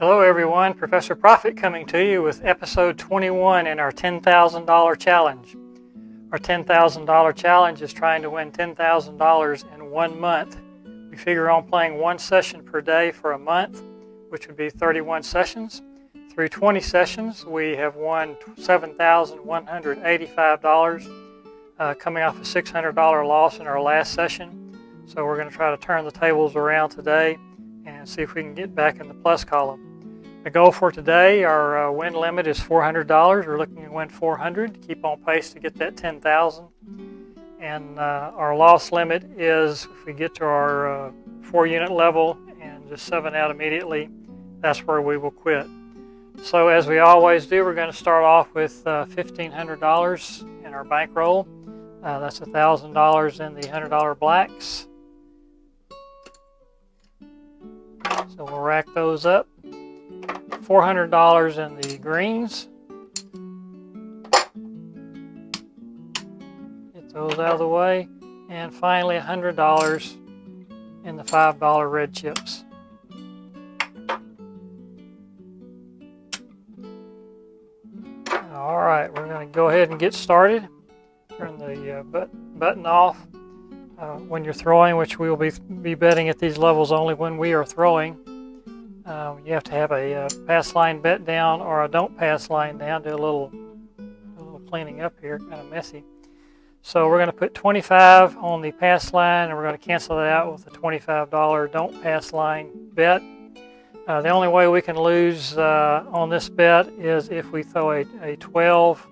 Hello everyone, Professor Profit coming to you with episode 21 in our $10,000 challenge. Our $10,000 challenge is trying to win $10,000 in 1 month. We figure on playing 1 session per day for a month, which would be 31 sessions. Through 20 sessions, we have won $7,185, coming off a $600 loss in our last session. So we're going to try to turn the tables around today and see if we can get back in the plus column. The goal for today, our win limit is $400. We're looking to win 400 to keep on pace to get that 10,000. And our loss limit is if we get to our 4-unit level and just 7 out immediately, that's where we will quit. So as we always do, we're going to start off with $1,500 in our bankroll. That's $1,000 in the $100 blacks. So we'll rack those up. $400 in the greens. Get those out of the way. And finally $100 in the $5 red chips. All right, we're going to go ahead and get started. Turn the button off when you're throwing, which we will be betting at these levels only when we are throwing. You have to have a pass line bet down or a don't pass line down. Do a little cleaning up here, kind of messy. So we're going to put 25 on the pass line, and we're going to cancel that out with a $25 don't pass line bet. The only way we can lose on this bet is if we throw a 12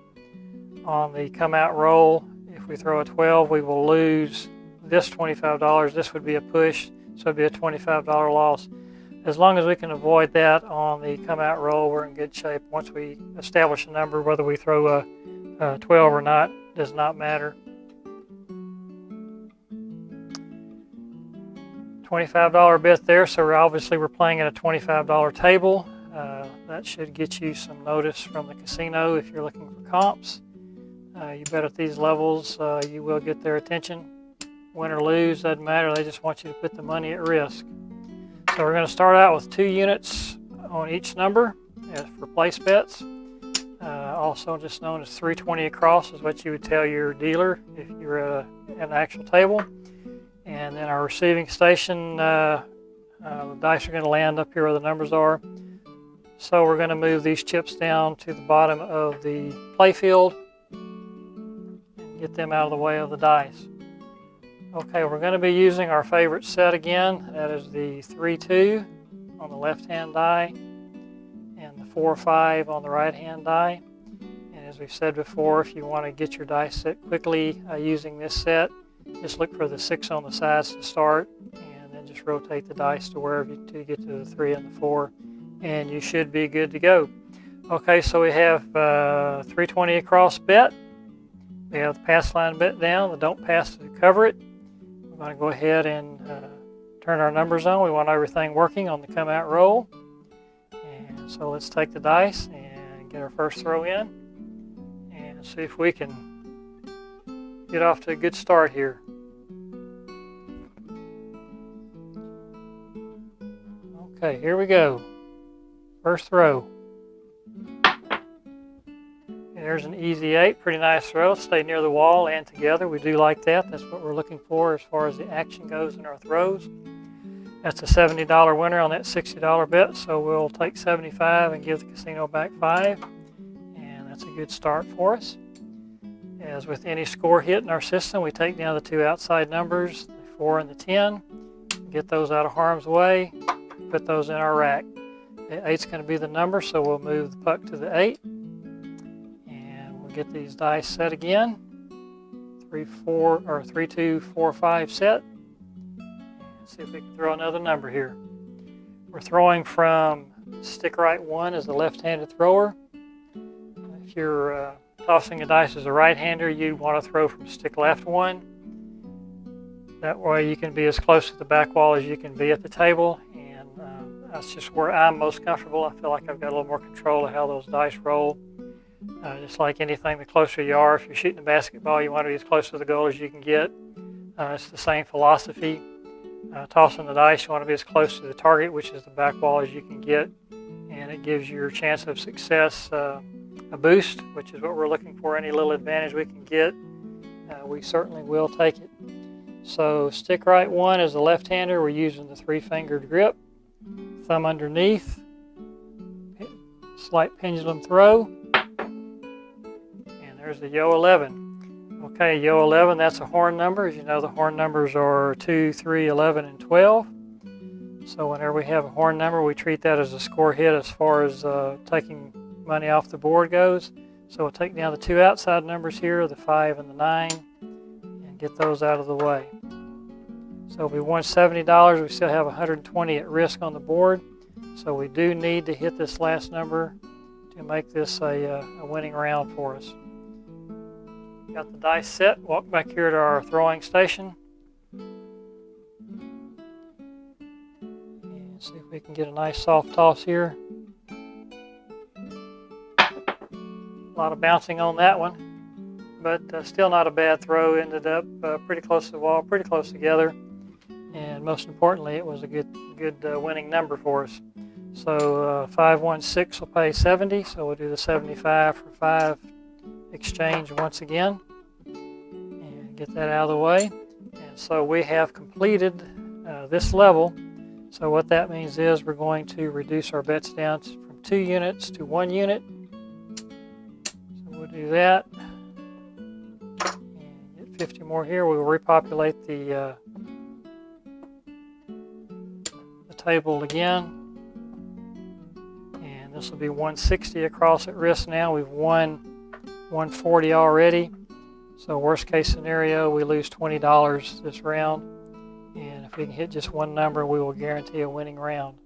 on the come out roll. If we throw a 12, we will lose this $25. This would be a push, so it'd be a $25 loss. As long as we can avoid that on the come out roll, we're in good shape. Once we establish a number, whether we throw a 12 or not, does not matter. $25 bet there, so we're playing at a $25 table. That should get you some notice from the casino if you're looking for comps. You bet at these levels, you will get their attention. Win or lose, doesn't matter. They just want you to put the money at risk. So we're going to start out with 2 units on each number for place bets. Also just known as 320 across is what you would tell your dealer if you're at an actual table. And then our receiving station, the dice are going to land up here where the numbers are. So we're going to move these chips down to the bottom of the play field and get them out of the way of the dice. Okay, we're going to be using our favorite set again. That is the 3-2 on the left-hand die and the 4-5 on the right-hand die. And as we've said before, if you want to get your dice set quickly using this set, just look for the 6 on the sides to start, and then just rotate the dice to wherever you get to the 3 and the 4, and you should be good to go. Okay, so we have 320 across bet. We have the pass line bet down, the don't pass to cover it. We're going to go ahead and turn our numbers on. We want everything working on the come out roll. And so let's take the dice and get our first throw in and see if we can get off to a good start here. Okay, here we go. First throw. There's an easy 8, pretty nice throw. Stay near the wall and together. We do like that. That's what we're looking for as far as the action goes in our throws. That's a $70 winner on that $60 bet, so we'll take 75 and give the casino back 5. And that's a good start for us. As with any score hit in our system, we take down the 2 outside numbers, the 4 and the 10, get those out of harm's way, put those in our rack. The 8's going to be the number, so we'll move the puck to the 8. Get these dice set again. 3-2-4-5 set. Let's see if we can throw another number here. We're throwing from stick right 1 as the left-handed thrower. If you're tossing a dice as a right-hander, you want to throw from stick left 1. That way you can be as close to the back wall as you can be at the table, and that's just where I'm most comfortable. I feel like I've got a little more control of how those dice roll. Just like anything, the closer you are, if you're shooting a basketball, you want to be as close to the goal as you can get. It's the same philosophy. Tossing the dice, you want to be as close to the target, which is the back wall, as you can get. and it gives your chance of success a boost, which is what we're looking for. Any little advantage we can get, we certainly will take it. So stick right one is the left-hander. We're using the 3-fingered grip, thumb underneath, slight pendulum throw, and there's the Yo 11. Okay, Yo 11, that's a horn number. As you know, the horn numbers are 2, 3, 11, and 12. So whenever we have a horn number, we treat that as a score hit as far as taking money off the board goes. So we'll take down the 2 outside numbers here, the 5 and the 9, and get those out of the way. So we won $70. We still have $120 at risk on the board. So we do need to hit this last number to make this a winning round for us. Got the dice set. Walk back here to our throwing station. And see if we can get a nice soft toss here. A lot of bouncing on that one, but still not a bad throw. Ended up pretty close to the wall, pretty close together. And most importantly, it was a good winning number for us. So 516 will pay 70, so we'll do the 75 for 5 exchange once again and get that out of the way. And so we have completed this level. So what that means is we're going to reduce our bets down from 2 units to 1 unit. So we'll do that and get 50 more here. We will repopulate the table again. This will be 160 across at risk now. We've won 140 already. So worst case scenario, we lose $20 this round. And if we can hit just one number, we will guarantee a winning round.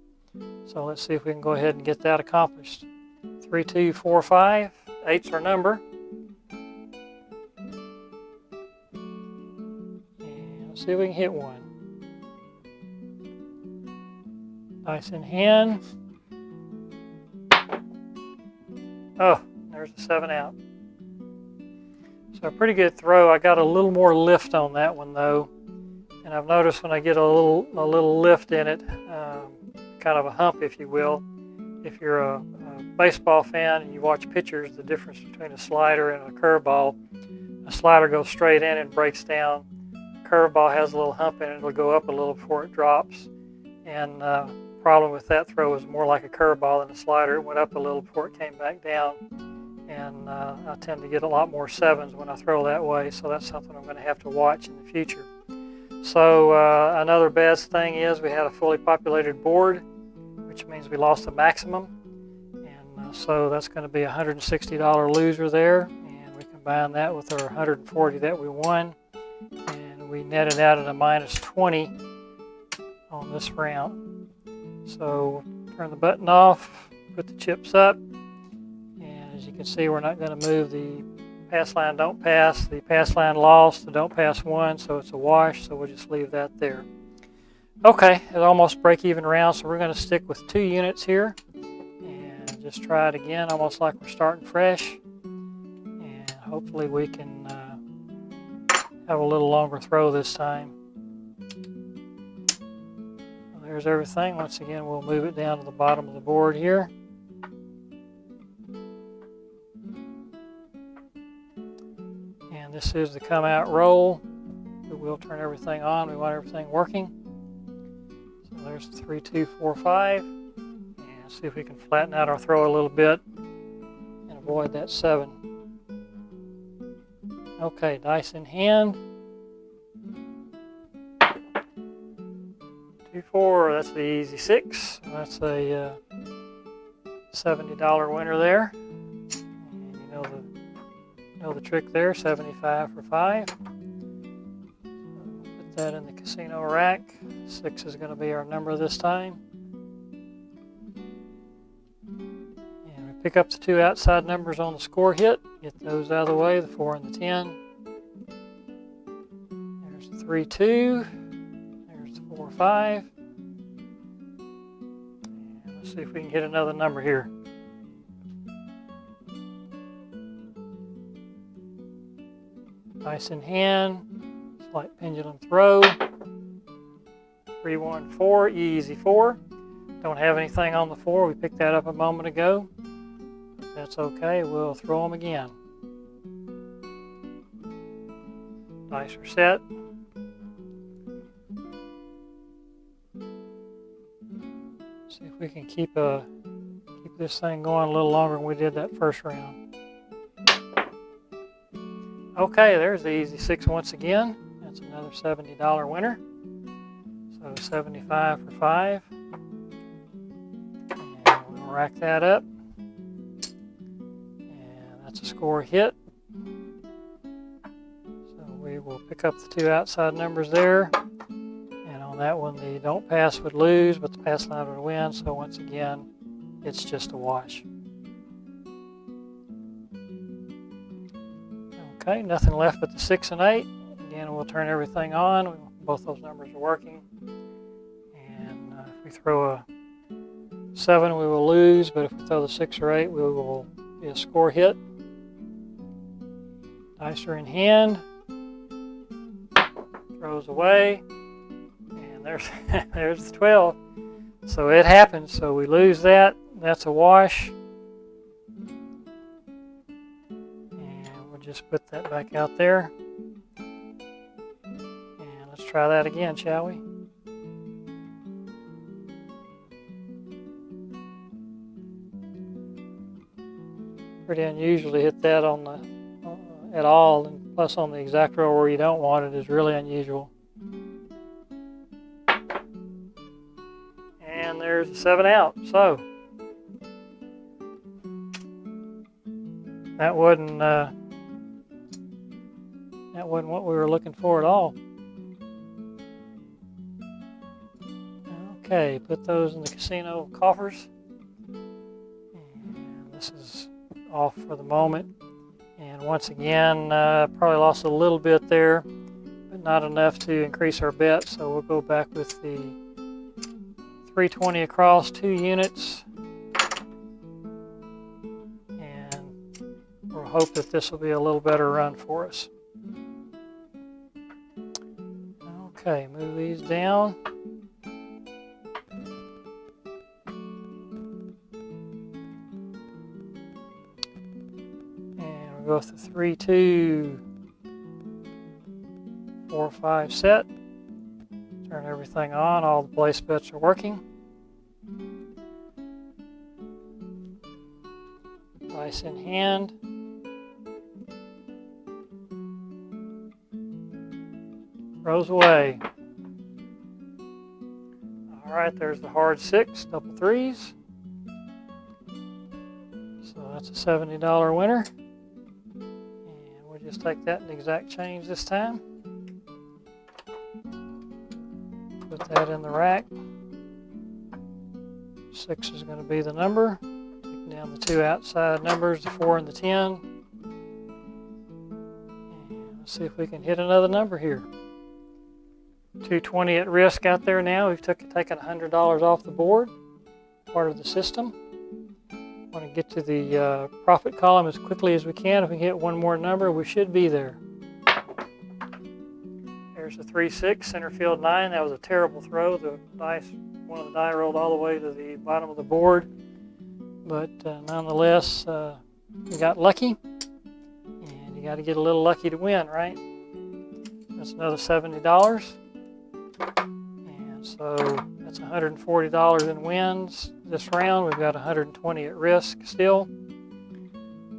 So let's see if we can go ahead and get that accomplished. 3, 2, 4, 5. 8's our number. And let's see if we can hit one. Dice in hand. Oh, there's the 7 out. So a pretty good throw. I got a little more lift on that one though, and I've noticed when I get a little lift in it, kind of a hump, if you will. If you're a baseball fan and you watch pitchers, the difference between a slider and a curveball. A slider goes straight in and breaks down. A curveball has a little hump in it. It'll go up a little before it drops. And problem with that throw was more like a curveball than a slider. It went up a little before it came back down, and I tend to get a lot more 7s when I throw that way, so that's something I'm going to have to watch in the future. So another bad thing is we had a fully populated board, which means we lost the maximum, and so that's going to be a $160 loser there, and we combine that with our 140 that we won, and we netted out at a minus 20 on this round. So turn the button off, put the chips up, and as you can see, we're not going to move the pass line don't pass. The pass line lost, the don't pass won, so it's a wash, so we'll just leave that there. Okay, it's almost break even round, so we're going to stick with 2 units here and just try it again, almost like we're starting fresh, and hopefully we can have a little longer throw this time. There's everything. Once again, we'll move it down to the bottom of the board here. And this is the come out roll. We will turn everything on. We want everything working. So there's the 3, 2, 4, 5. And see if we can flatten out our throw a little bit and avoid that 7. Okay, dice in hand. 2, 4, that's the easy 6. That's a $70 winner there. And you know the trick there, 75 for 5. So put that in the casino rack. 6 is going to be our number this time. And we pick up the 2 outside numbers on the score hit. Get those out of the way, the 4 and the 10. There's the 3, 2. There's the 4, 5. And let's see if we can hit another number here. Dice in hand, slight pendulum throw. 3, 1, 4, easy 4. don't have anything on the 4. We picked that up a moment ago. But that's okay. We'll throw them again. Dice are set. See if we can keep this thing going a little longer than we did that first round. Okay, there's the easy 6 once again. That's another $70 winner. So 75 for 5. And we'll rack that up. And that's a score hit. So we will pick up the 2 outside numbers there. And on that one, the don't pass would lose, but the pass line would win. So once again, it's just a wash. Okay, nothing left but the 6 and 8. Again, we'll turn everything on. Both those numbers are working. And if we throw a 7, we will lose, but if we throw the 6 or 8, we will be a score hit. Dice are in hand. Throws away. And there's, there's the 12. So it happens. So we lose that. That's a wash. Just put that back out there. And let's try that again, shall we? Pretty unusual to hit that on the at all, and plus on the exact row where you don't want it is really unusual. And there's the 7 out. So that wasn't what we were looking for at all. Okay, put those in the casino coffers. And this is off for the moment. And once again, probably lost a little bit there, but not enough to increase our bet. So we'll go back with the 320 across, 2 units. And we'll hope that this will be a little better run for us. Okay, move these down. And we'll go with the 3, 2, 4, 5 set. Turn everything on. All the place bets are working. Dice in hand. Throws away. All right, there's the hard 6, double 3s. So that's a $70 winner. And we'll just take that in exact change this time. Put that in the rack. 6 is going to be the number. Take down the 2 outside numbers, the 4 and the 10. And let's see if we can hit another number here. 220 at risk out there now. We've taken $100 off the board, part of the system. Want to get to the profit column as quickly as we can. If we hit one more number, we should be there. There's the 3, 6, center field 9. That was a terrible throw. The dice, one of the die rolled all the way to the bottom of the board. But nonetheless, we got lucky. And you got to get a little lucky to win, right? That's another $70. And so that's $140 in wins this round. We've got 120 at risk still.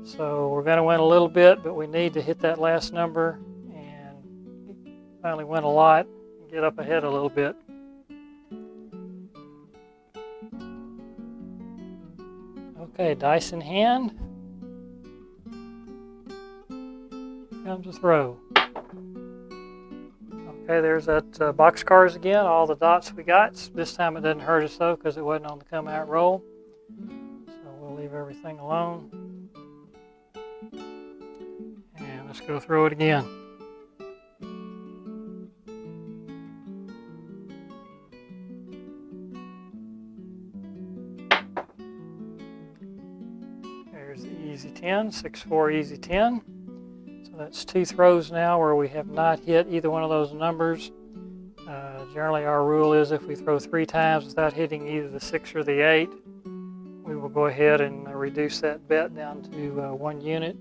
So we're going to win a little bit, but we need to hit that last number and finally win a lot and get up ahead a little bit. Okay, dice in hand. Here comes a throw. Okay, there's that boxcars again, all the dots we got. This time it doesn't hurt us though because it wasn't on the come out roll. So we'll leave everything alone. And let's go throw it again. There's the easy 10, 6-4 easy 10. So that's 2 throws now where we have not hit either one of those numbers. Generally, our rule is if we throw 3 times without hitting either the 6 or the 8, we will go ahead and reduce that bet down to 1 unit.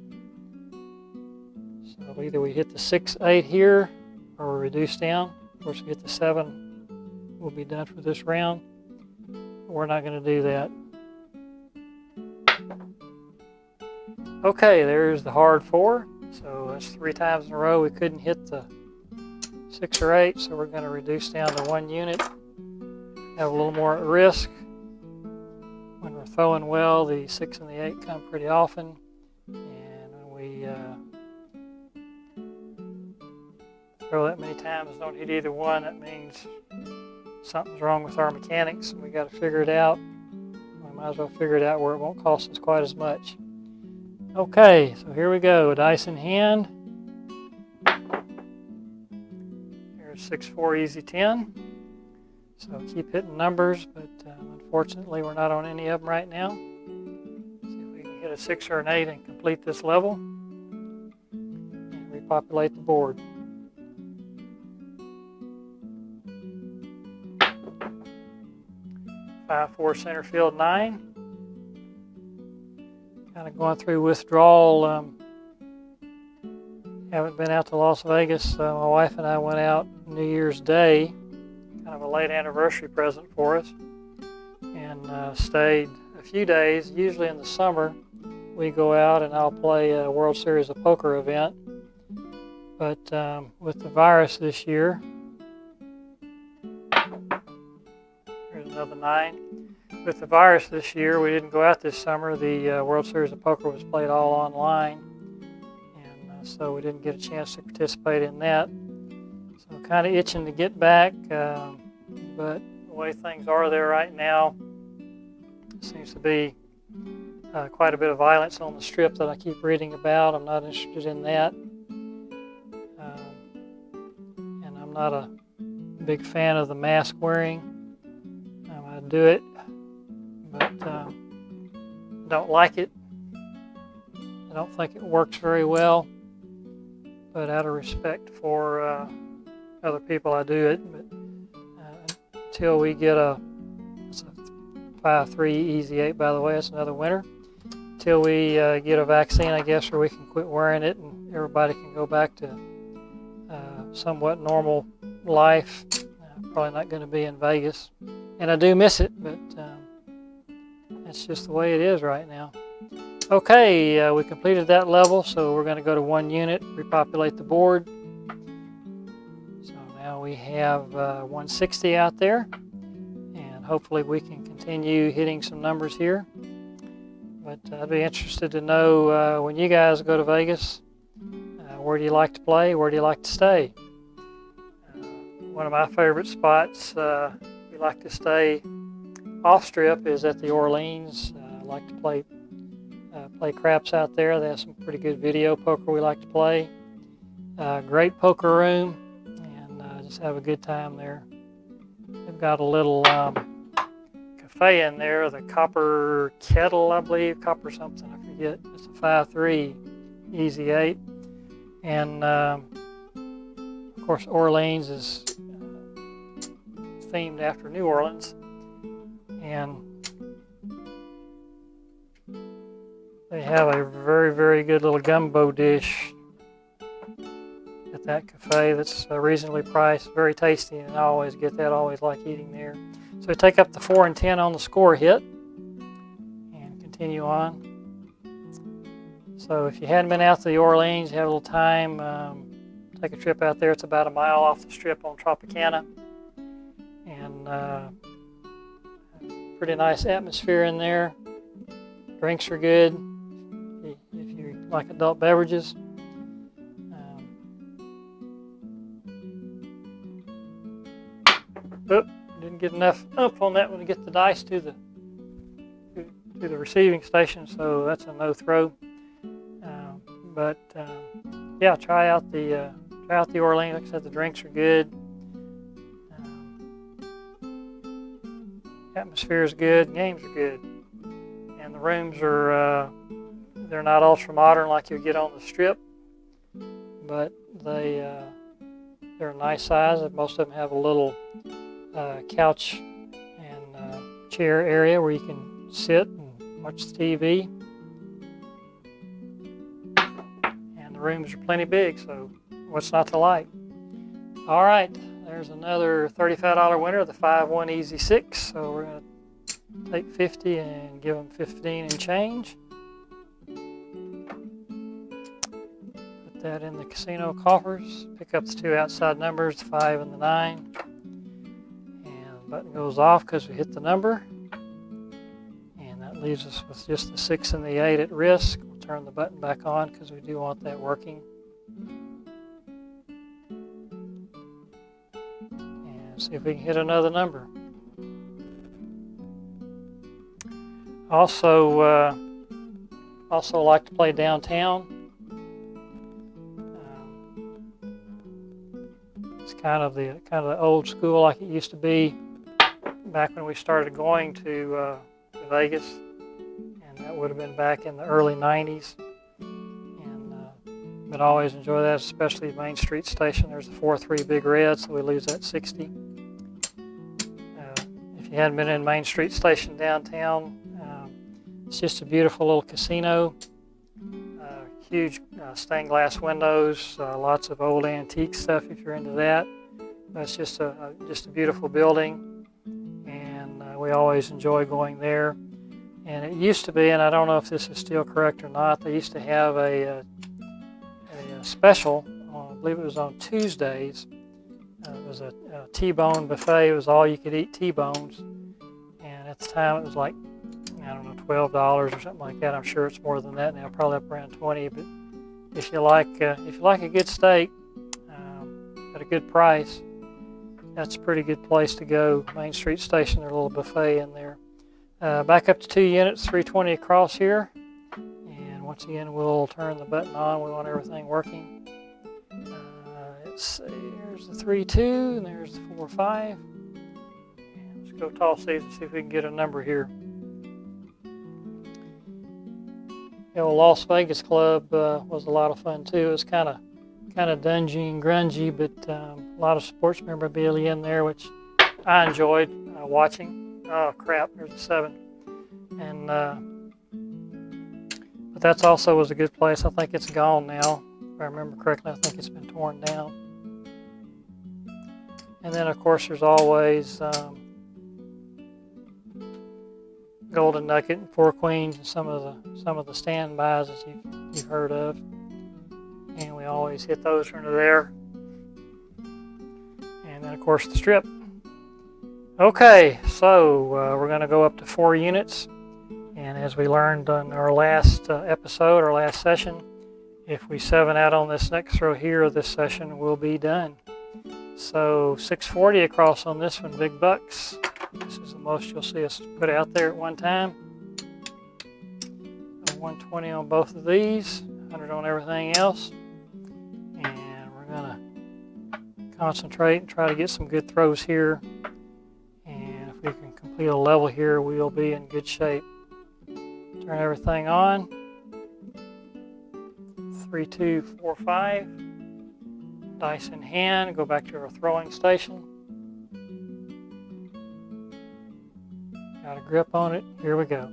So either we hit the 6, 8 here, or we reduce down. Of course, we hit the 7, we'll be done for this round. We're not going to do that. Okay, there's the hard 4. So that's 3 times in a row we couldn't hit the 6 or 8, so we're going to reduce down to 1 unit. Have a little more at risk. When we're throwing well, the 6 and the 8 come pretty often. And when we throw that many times, don't hit either one, that means something's wrong with our mechanics and we got to figure it out. We might as well figure it out where it won't cost us quite as much. Okay, so here we go, dice in hand. Here's 6-4 easy 10. So keep hitting numbers, but unfortunately we're not on any of them right now. See if we can hit a 6 or an 8 and complete this level. And repopulate the board. Five, 4 center field 9. Kind of going through withdrawal. Haven't been out to Las Vegas. My wife and I went out New Year's Day, kind of a late anniversary present for us, and stayed a few days. Usually in the summer, we go out and I'll play a World Series of Poker event. But with the virus this year, here's another 9. With the virus this year, we didn't go out this summer. The World Series of Poker was played all online, and so we didn't get a chance to participate in that. So kind of itching to get back, but the way things are there right now, seems to be quite a bit of violence on the strip that I keep reading about. I'm not interested in that, and I'm not a big fan of the mask wearing. I do it, but don't like it. I don't think it works very well, but out of respect for other people, I do it. But until we get it's a 5-3 easy 8, by the way, it's another winner. Until we get a vaccine, I guess, where we can quit wearing it and everybody can go back to somewhat normal life. Probably not going to be in Vegas, and I do miss it, but that's just the way it is right now. Okay, we completed that level, so we're going to go to 1 unit, repopulate the board. So now we have 160 out there, and hopefully we can continue hitting some numbers here. But I'd be interested to know when you guys go to Vegas, where do you like to play, where do you like to stay? One of my favorite spots we like to stay off strip is at the Orleans. I like to play craps out there. They have some pretty good video poker we like to play. Great poker room, and just have a good time there. They've got a little cafe in there, the Copper Kettle, I believe, Copper something, I forget. It's a 5-3 easy 8, and of course Orleans is themed after New Orleans, and they have a very, very good little gumbo dish at that cafe that's reasonably priced, very tasty, and I always get that, I always like eating there. So we take up the 4 and 10 on the score hit and continue on. So if you hadn't been out to the Orleans, you have a little time, take a trip out there. It's about a mile off the strip on Tropicana, and pretty nice atmosphere in there. Drinks are good if you like adult beverages. Didn't get enough up on that one to get the dice to the receiving station, so that's a no throw. Yeah, try out the Orleans. Like I said, the drinks are good. Atmosphere is good, games are good, and the rooms are they're not ultra modern like you'll get on the strip, but they They're a nice size. Most of them have a little couch and chair area where you can sit and watch the TV. And the rooms are plenty big, so what's not to like? All right, there's another $35 winner, the 5-1 Easy 6. So we're going to take 50 and give them 15 and change. Put that in the casino coffers. Pick up the 2 outside numbers, the 5 and the 9. And the button goes off because we hit the number. And that leaves us with just the 6 and the 8 at risk. We'll turn the button back on because we do want that working. See if we can hit another number. Also like to play downtown. It's kind of the old school like it used to be back when we started going to Vegas, and that would have been back in the early '90s. But I always enjoy that, especially Main Street Station. There's the 4-3 Big Red, so we lose that 60. If you hadn't been in Main Street Station downtown, it's just a beautiful little casino. Huge stained glass windows, lots of old antique stuff if you're into that. But it's just a beautiful building, and we always enjoy going there. And it used to be, and I don't know if this is still correct or not, they used to have a special, I believe it was on Tuesdays. It was a T-bone buffet. It was all you could eat T-bones, and at the time it was like, I don't know, $12 or something like that. I'm sure it's more than that now, probably up around 20. But if you like a good steak at a good price, that's a pretty good place to go. Main Street Station, there's a little buffet in there. Back up to 2 units, 320 across here. Once again, we'll turn the button on. We want everything working. Let's see, there's the 3-2, and there's the 4-5. And let's go toss these and see if we can get a number here. The old Las Vegas Club was a lot of fun too. It was kind of dungy and grungy, but a lot of sports memorabilia in there, which I enjoyed watching. Oh crap, there's a 7. And but that's also was a good place. I think it's gone now. If I remember correctly, I think it's been torn down. And then, of course, there's always Golden Nugget and Four Queens and some of the standbys that you've heard of. And we always hit those under there. And then, of course, the strip. Okay, so we're going to go up to 4 units. And as we learned on our last episode, our last session, if we 7 out on this next row here, this session will be done. So 640 across on this one, big bucks. This is the most you'll see us put out there at one time. 120 on both of these, 100 on everything else. And we're going to concentrate and try to get some good throws here. And if we can complete a level here, we'll be in good shape. Turn everything on. 3, 2, 4, 5. Dice in hand. Go back to our throwing station. Got a grip on it. Here we go.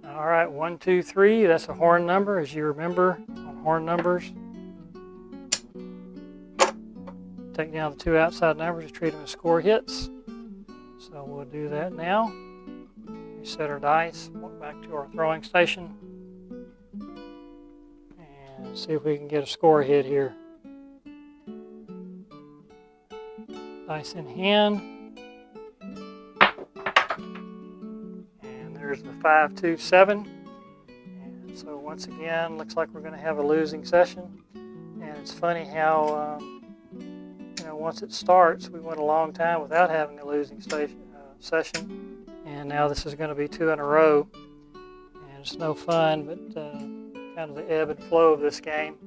All right, 1, 2, 3. That's a horn number, as you remember on horn numbers. Take down the 2 outside numbers and treat them as score hits. So we'll do that now. Reset our dice, walk back to our throwing station, and see if we can get a score hit here. Dice in hand. And there's the 5, 2, 7. And so once again, looks like we're going to have a losing session. And it's funny how once it starts, we went a long time without having a losing session, and now this is going to be 2 in a row, and it's no fun, but kind of the ebb and flow of this game.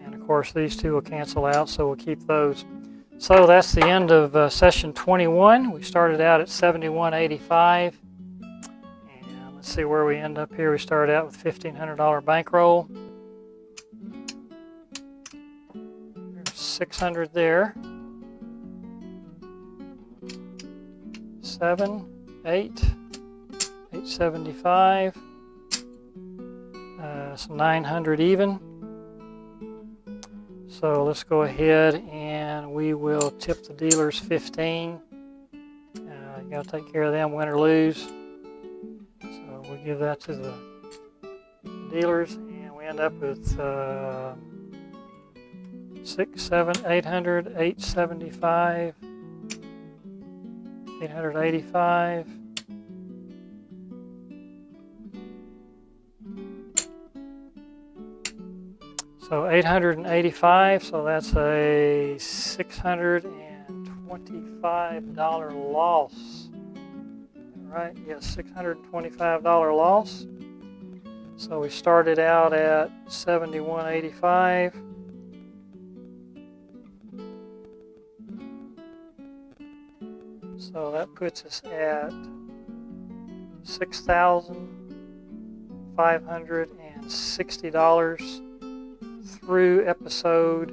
And of course these 2 will cancel out, so we'll keep those. So that's the end of session 21. We started out at 71.85, and let's see where we end up here. We started out with $1,500 bankroll. 600 there. 7, 8, 875. So 900 even. So let's go ahead and we will tip the dealers 15. You got to take care of them, win or lose. So we'll give that to the dealers, and we end up with 6, 7, 800, 875, 885. So 885, so that's a $625 loss. Right? Yes, $625 loss. So we started out at 71.85. So that puts us at $6,560 through episode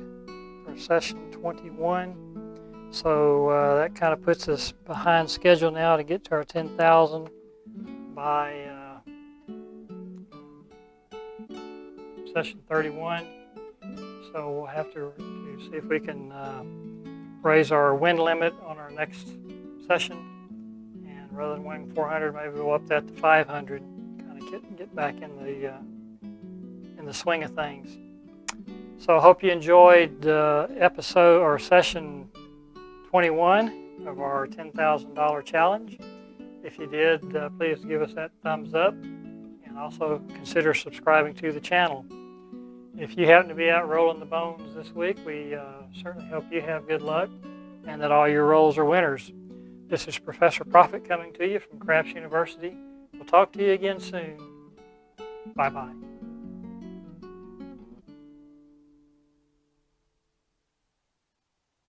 or session 21. So that kind of puts us behind schedule now to get to our 10,000 by session 31. So we'll have to see if we can raise our win limit on our next session, and rather than winning 400, maybe we'll up that to 500. Kind of get back in the swing of things. So I hope you enjoyed episode or session 21 of our $10,000 challenge. If you did, please give us that thumbs up, and also consider subscribing to the channel. If you happen to be out rolling the bones this week, we certainly hope you have good luck and that all your rolls are winners. This is Professor Profit coming to you from Craps University. We'll talk to you again soon. Bye-bye.